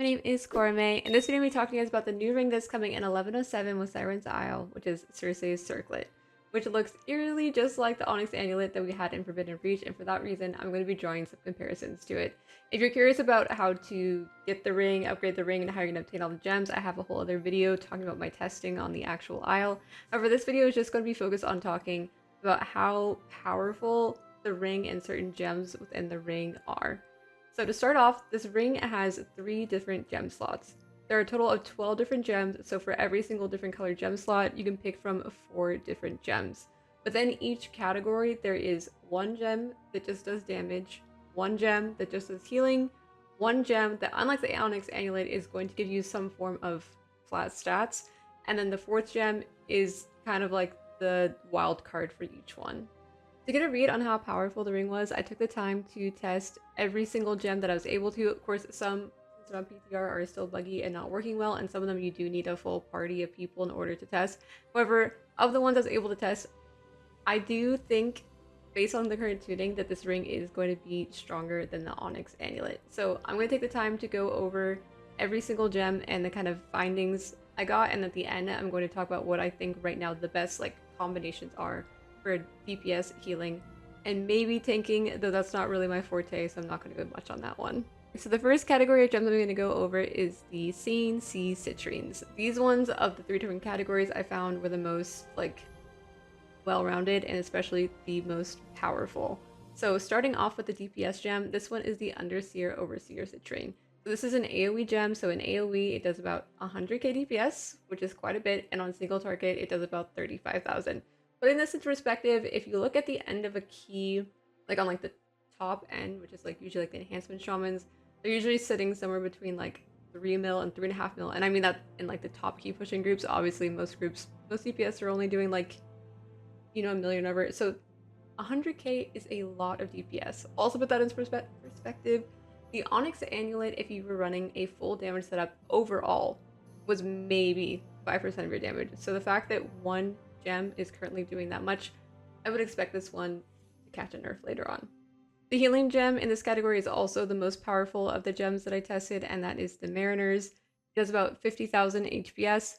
My name is Gourmet. In this video, I'm going to be talking to you guys about the new ring that's coming in 1107 with Siren's Isle, which is Circe's Circlet, which looks eerily just like the onyx annulet that we had in Forbidden Reach, and for that reason, I'm going to be drawing some comparisons to it. If you're curious about how to get the ring, upgrade the ring, and how you're going to obtain all the gems, I have a whole other video talking about my testing on the actual Isle. However, this video is just going to be focused on talking about how powerful the ring and certain gems within the ring are. So to start off, this ring has 3 different gem slots. There are a total of 12 different gems, so for every single different colored gem slot, you can pick from 4 different gems. Within each category, there is 1 gem that just does damage, 1 gem that just does healing, 1 gem that, unlike the onyx amulet, is going to give you some form of flat stats, and then the 4th gem is kind of like the wild card for each one. To get a read on how powerful the ring was, I took the time to test every single gem that I was able to. Of course, some, since they're on PTR, are still buggy and not working well, and some of them you do need a full party of people in order to test. However, of the ones I was able to test, I do think, based on the current tuning, that this ring is going to be stronger than the onyx amulet. So I'm going to take the time to go over every single gem and the kind of findings I got, and at the end, I'm going to talk about what I think right now the best combinations are for DPS, healing, and maybe tanking, though that's not really my forte, so I'm not going to go much on that one. So the first category of gems I'm going to go over is the Scene Sea Citrines. These ones of the 3 different categories I found were the most well-rounded and especially the most powerful. So starting off with the DPS gem, this one is the Underseer Overseer Citrine. So this is an AoE gem, so in AoE it does about 100k DPS, which is quite a bit, and on single target it does about 35,000. Putting this into perspective, if you look at the end of a key, on the top end, which is usually the enhancement shamans, they're usually sitting somewhere between 3 mil and 3.5 mil. And I mean that in the top key pushing groups. Obviously most DPS are only doing a million over. So 100k is a lot of DPS. Also put that into perspective, the Onyx Annulet, if you were running a full damage setup overall, was maybe 5% of your damage. So the fact that one gem is currently doing that much, I would expect this one to catch a nerf later on. The healing gem in this category is also the most powerful of the gems that I tested, and that is the Mariners. It does about 50,000 HPS.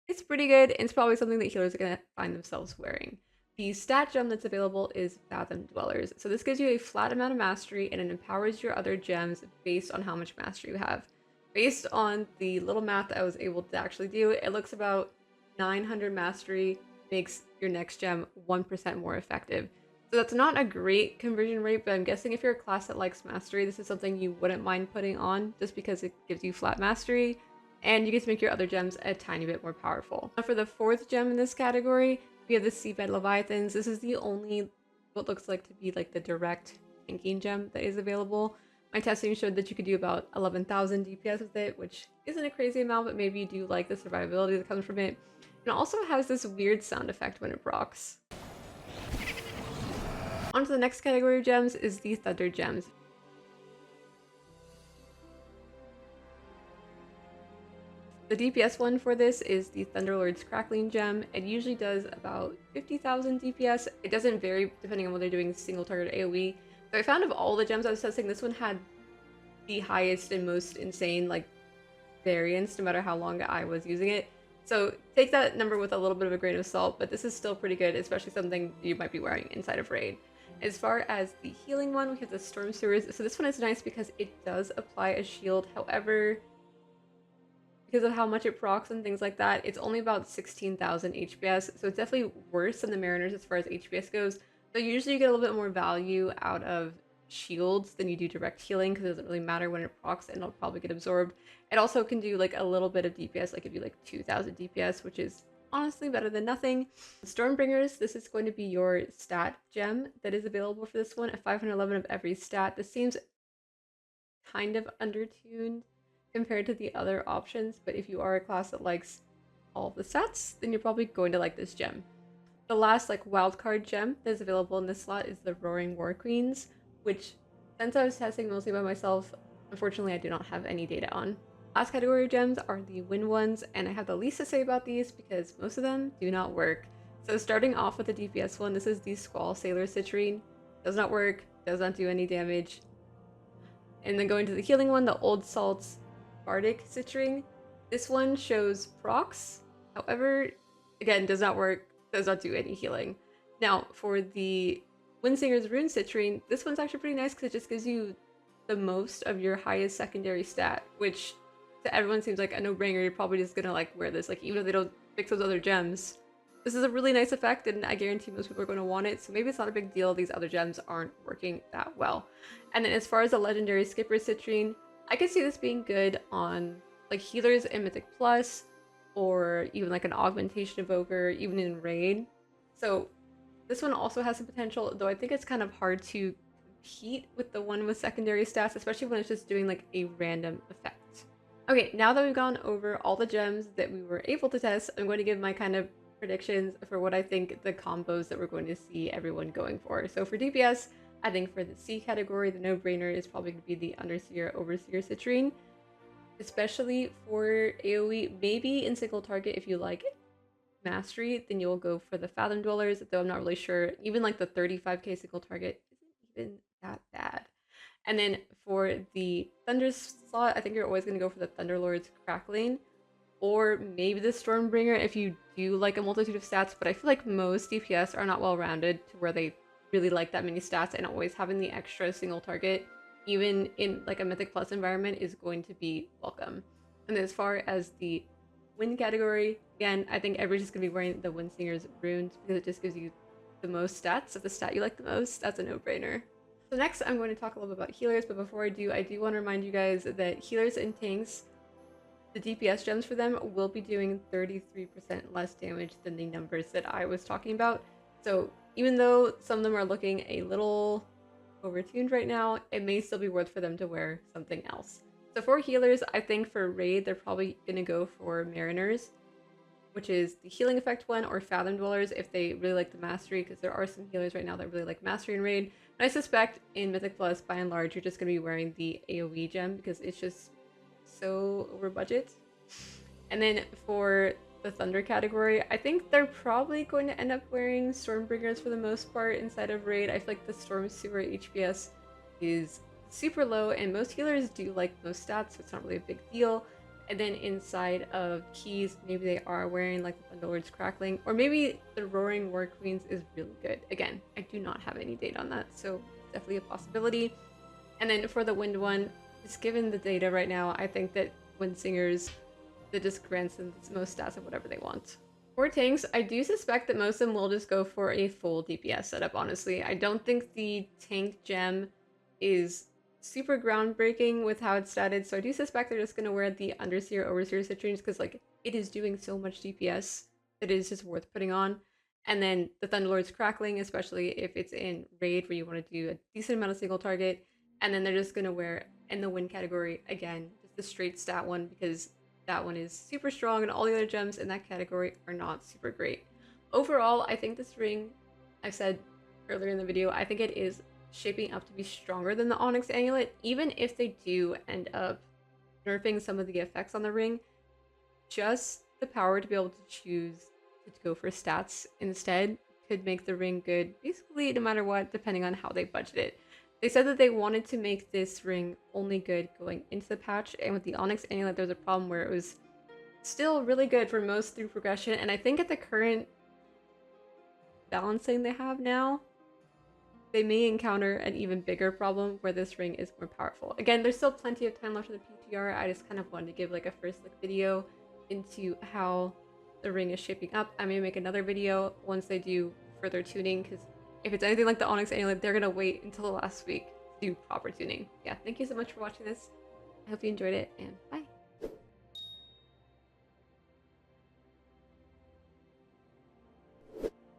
It's pretty good, and it's probably something that healers are going to find themselves wearing. The stat gem that's available is Fathom Dwellers. So this gives you a flat amount of mastery, and it empowers your other gems based on how much mastery you have. Based on the little math I was able to actually do, it looks about 900 mastery makes your next gem 1% more effective. So that's not a great conversion rate, but I'm guessing if you're a class that likes mastery, this is something you wouldn't mind putting on just because it gives you flat mastery and you get to make your other gems a tiny bit more powerful. Now for the 4th gem in this category, we have the Seabed Leviathans. This is the only what looks like to be the direct tanking gem that is available. My testing showed that you could do about 11,000 DPS with it, which isn't a crazy amount, but maybe you do like the survivability that comes from it. And it also has this weird sound effect when it procs. On to the next category of gems is the Thunder Gems. The DPS one for this is the Thunderlord's Crackling Gem. It usually does about 50,000 DPS. It doesn't vary depending on whether they're doing single target or AoE. So I found of all the gems I was testing, this one had the highest and most insane variance no matter how long I was using it. So take that number with a little bit of a grain of salt, but this is still pretty good, especially something you might be wearing inside of Raid. As far as the healing one, we have the Storm Sewers. So this one is nice because it does apply a shield. However, because of how much it procs and things like that, it's only about 16,000 HPS. So it's definitely worse than the Mariners as far as HPS goes. So usually you get a little bit more value out of shields than you do direct healing because it doesn't really matter when it procs and it'll probably get absorbed. It also can do a little bit of DPS, give you 2,000 DPS, which is honestly better than nothing. Stormbringers, this is going to be your stat gem that is available for this one at 511 of every stat. This seems kind of undertuned compared to the other options, but if you are a class that likes all of the stats, then you're probably going to like this gem. The last wildcard gem that is available in this slot is the Roaring War Queens, which since I was testing mostly by myself, unfortunately I do not have any data on. Last category of gems are the wind ones, and I have the least to say about these because most of them do not work. So starting off with the DPS one, this is the Squall Sailor Citrine. Does not work, does not do any damage. And then going to the healing one, the Old Salts. Bardic Citrine. This one shows procs, however, again, does not work, does not do any healing. Now, for the Windsinger's Rune Citrine, this one's actually pretty nice because it just gives you the most of your highest secondary stat, which to everyone seems like a no-brainer. You're probably just gonna like wear this, like even if they don't fix those other gems. This is a really nice effect, and I guarantee most people are going to want it, so maybe it's not a big deal these other gems aren't working that well. And then as far as the legendary Skipper Citrine, I could see this being good on like healers in Mythic Plus, or even like an augmentation evoker, even in Raid. So this one also has some potential, though I think it's kind of hard to compete with the one with secondary stats, especially when it's just doing like a random effect. Okay, now that we've gone over all the gems that we were able to test, I'm going to give my kind of predictions for what I think the combos that we're going to see everyone going for. So for DPS, I think for the C category, the no-brainer is probably going to be the Underseer Overseer Citrine, especially for AoE, maybe in single target if you like Mastery, then you'll go for the Fathom Dwellers, though I'm not really sure. Even like the 35k single target isn't even that bad. And then for the Thunder slot, I think you're always going to go for the Thunderlord's Crackling, or maybe the Stormbringer if you do like a multitude of stats, but I feel like most DPS are not well-rounded to where they really like that many stats, and always having the extra single target, even in like a Mythic Plus environment, is going to be welcome. And then as far as the Wind category, again, I think everybody's just going to be wearing the Windsinger's Runes because it just gives you the most stats. If the stat you like the most, that's a no-brainer. So next, I'm going to talk a little bit about healers, but before I do want to remind you guys that healers and tanks, the DPS gems for them will be doing 33% less damage than the numbers that I was talking about. So even though some of them are looking a little overtuned right now, it may still be worth for them to wear something else. So for healers, I think for Raid, they're probably going to go for Mariners, which is the healing effect one, or Fathom Dwellers if they really like the Mastery, because there are some healers right now that really like Mastery and Raid. And I suspect in Mythic Plus, by and large, you're just going to be wearing the AoE gem because it's just so over budget. And then for the Thunder category, I think they're probably going to end up wearing Stormbringers for the most part inside of Raid. I feel like the Storm Sewer HPS is super low, and most healers do like those stats, so it's not really a big deal. And then inside of keys, maybe they are wearing like the Thunderlord's Crackling, or maybe the Roaring War Queens is really good. Again, I do not have any data on that, so definitely a possibility. And then for the Wind one, just given the data right now, I think that Windsingers, that just grants them the most stats of whatever they want. For tanks, I do suspect that most of them will just go for a full DPS setup, honestly. I don't think the tank gem is super groundbreaking with how it's statted, so I do suspect they're just going to wear the Underseer Overseer Citrines because like it is doing so much DPS that it is just worth putting on. And then the Thunderlord's Crackling, especially if it's in Raid where you want to do a decent amount of single target. And then they're just going to wear, in the Wind category, again, just the straight stat one because that one is super strong and all the other gems in that category are not super great. Overall, I think this ring, I said earlier in the video, I think it is shaping up to be stronger than the Onyx Amulet, even if they do end up nerfing some of the effects on the ring. Just the power to be able to choose to go for stats instead could make the ring good basically no matter what, depending on how they budget it. They said that they wanted to make this ring only good going into the patch, and with the Onyx Amulet there was a problem where it was still really good for most through progression, and I think at the current balancing they have now, they may encounter an even bigger problem where this ring is more powerful. Again, there's still plenty of time left in the PTR. I just kind of wanted to give like a first look video into how the ring is shaping up. I may make another video once they do further tuning, because if it's anything like the Onyx Amulet, they're gonna wait until the last week to do proper tuning. Yeah, thank you so much for watching this. I hope you enjoyed it, and bye!